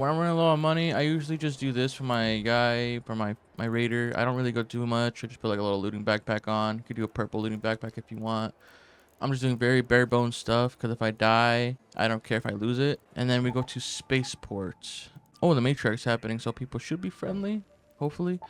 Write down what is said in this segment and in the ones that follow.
When I'm running low on money, I usually just do this for my guy, for my raider. I don't really go too much. I just put like a little looting backpack on. You could do a purple looting backpack if you want. I'm just doing very bare bones stuff because if I die, I don't care if I lose it. And then we go to spaceport. Oh, the Matrix happening, so people should be friendly, hopefully.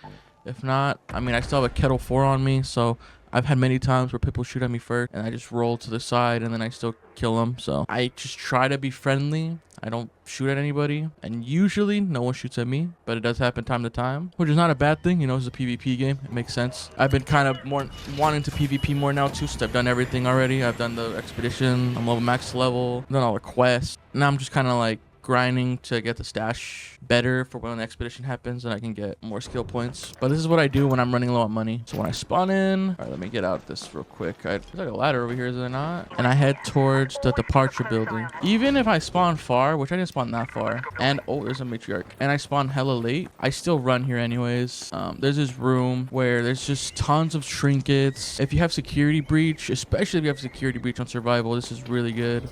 If not, I mean, I still have a Kettle 4 on me, so I've had many times where people shoot at me first, and I just roll to the side, and then I still kill them. So I just try to be friendly. I don't shoot at anybody, and usually no one shoots at me, but it does happen time to time, which is not a bad thing. You know, it's a PvP game. It makes sense. I've been kind of more wanting to PvP more now too, so I've done everything already. I've done the expedition. I'm level max level. I've done all the quests. Now I'm just kind of like grinding to get the stash better for when the expedition happens and I can get more skill points. But this is what I do when I'm running low on money. So when I spawn in, all right, let me get out this real quick. There's like a ladder over here, is there not? And I head towards the departure building. Even if I spawn far, which I didn't spawn that far, and oh, there's a matriarch, and I spawn hella late, I still run here anyways. There's this room where there's just tons of trinkets. If you have security breach, especially if you have security breach on survival, this is really good.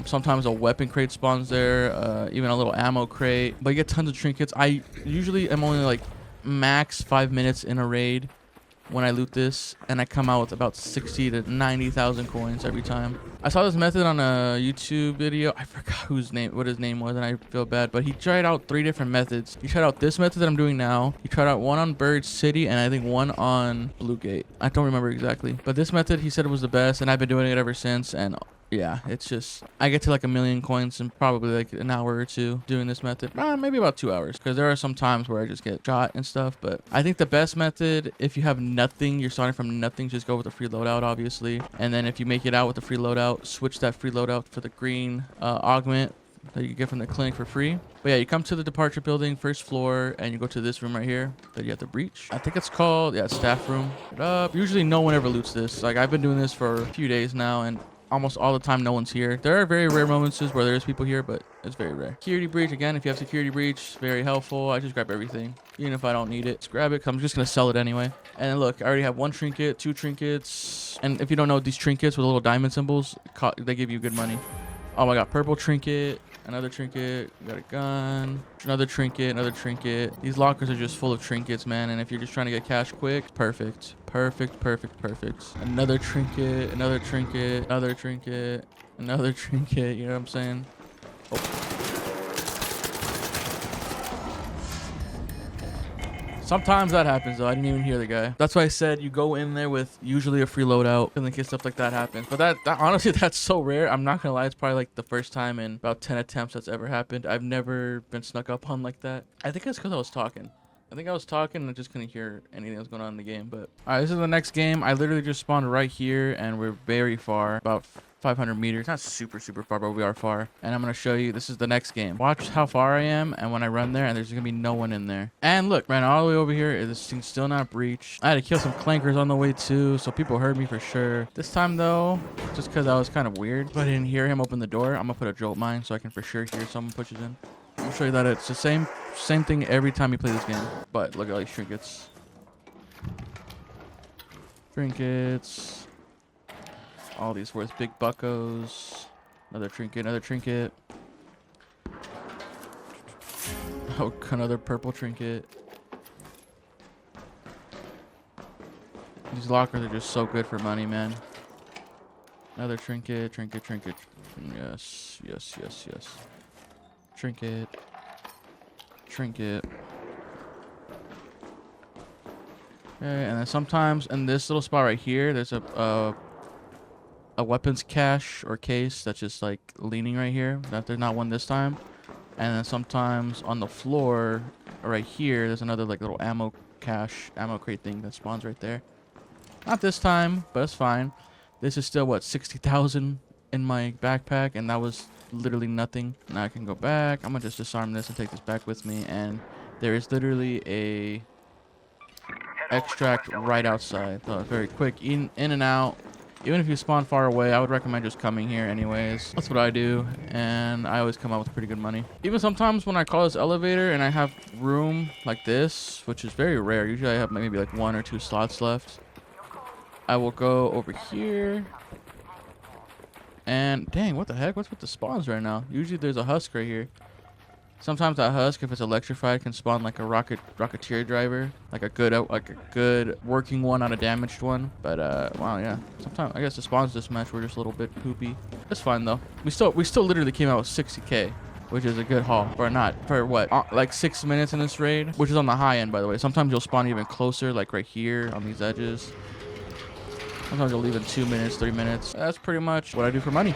Sometimes a weapon crate spawns there, even a little ammo crate, but you get tons of trinkets. I usually am only like max 5 minutes in a raid when I loot this, and I come out with about 60 to 90,000 coins every time. I saw this method on a YouTube video. I forgot what his name was, and I feel bad, but he tried out 3 different methods. He tried out this method that I'm doing now. He tried out one on Bird City, and I think one on Blue Gate. I don't remember exactly, but this method he said it was the best, and I've been doing it ever since. And yeah, it's just, I get to like 1,000,000 coins in probably like an hour or two doing this method. Maybe about 2 hours, because there are some times where I just get shot and stuff. But I think the best method, if you have nothing, you're starting from nothing, just go with the free loadout, obviously. And then if you make it out with the free loadout, switch that free loadout for the green augment that you get from the clinic for free. But yeah, you come to the departure building, first floor, and you go to this room right here that you have to breach. I think it's called, yeah, staff room. Usually no one ever loots this. Like, I've been doing this for a few days now, and almost all the time no one's here. There are very rare moments where there's people here, but it's very rare. Security breach, again, if you have security breach, very helpful. I just grab everything, even if I don't need it. Just grab it, because I'm just going to sell it anyway. And then look, I already have 1 trinket, 2 trinkets. And if you don't know, these trinkets with little diamond symbols, they give you good money. Oh my god, purple trinket, another trinket, got a gun, another trinket, another trinket. These lockers are just full of trinkets, man, and if you're just trying to get cash quick, perfect. Perfect, perfect, perfect. Another trinket, another trinket, another trinket, another trinket, you know what I'm saying? Oh. Sometimes that happens though. I didn't even hear the guy. That's why I said you go in there with usually a free loadout in case stuff like that happens. But that honestly, that's so rare. I'm not gonna lie, it's probably like the first time in about 10 attempts that's ever happened. I've never been snuck up on like that. I think it's because I was talking. I think I was talking and I just couldn't hear anything that was going on in the game. But all right, this is the next game. I literally just spawned right here and we're very far, about 500 meters. Not super far, but we are far. And I'm gonna show you, this is the next game. Watch how far I am, and when I run there, and there's gonna be no one in there. And look, ran all the way over here. This thing's still not breached. I had to kill some clankers on the way too, so people heard me for sure. This time though, just because I was kind of weird, but I didn't hear him open the door, I'm gonna put a jolt mine so I can for sure hear someone pushes in. I'll show you that it's the same thing every time you play this game. But look at all these trinkets. Trinkets. All these worth big buckos. Another trinket, another trinket. Oh, another purple trinket. These lockers are just so good for money, man. Another trinket, trinket, trinket. Yes, yes, yes, yes. Trinket. Trinket. Okay, and then sometimes in this little spot right here, there's a weapons cache or case that's just like leaning right here. That there's not one this time. And then sometimes on the floor right here, there's another like little ammo cache, ammo crate thing that spawns right there. Not this time, but it's fine. This is still what, 60,000 in my backpack, and that was literally nothing. Now I can go back. I'm gonna just disarm this and take this back with me, and there is literally a extract right outside. So very quick, in and out. Even if you spawn far away, I would recommend just coming here anyways. That's what I do, and I always come out with pretty good money. Even sometimes when I call this elevator and I have room like this, which is very rare. Usually I have maybe like 1 or 2 slots left. I will go over here. And dang, what the heck? What's with the spawns right now? Usually there's a husk right here. Sometimes that husk, if it's electrified, can spawn like a rocketeer driver, like a good working one, not a damaged one. But wow, yeah. Sometimes I guess the spawns this match were just a little bit poopy. It's fine though. We still literally came out with 60k, which is a good haul for not for what like 6 minutes in this raid, which is on the high end by the way. Sometimes you'll spawn even closer, like right here on these edges. Sometimes you'll leave in 2 minutes, 3 minutes. That's pretty much what I do for money.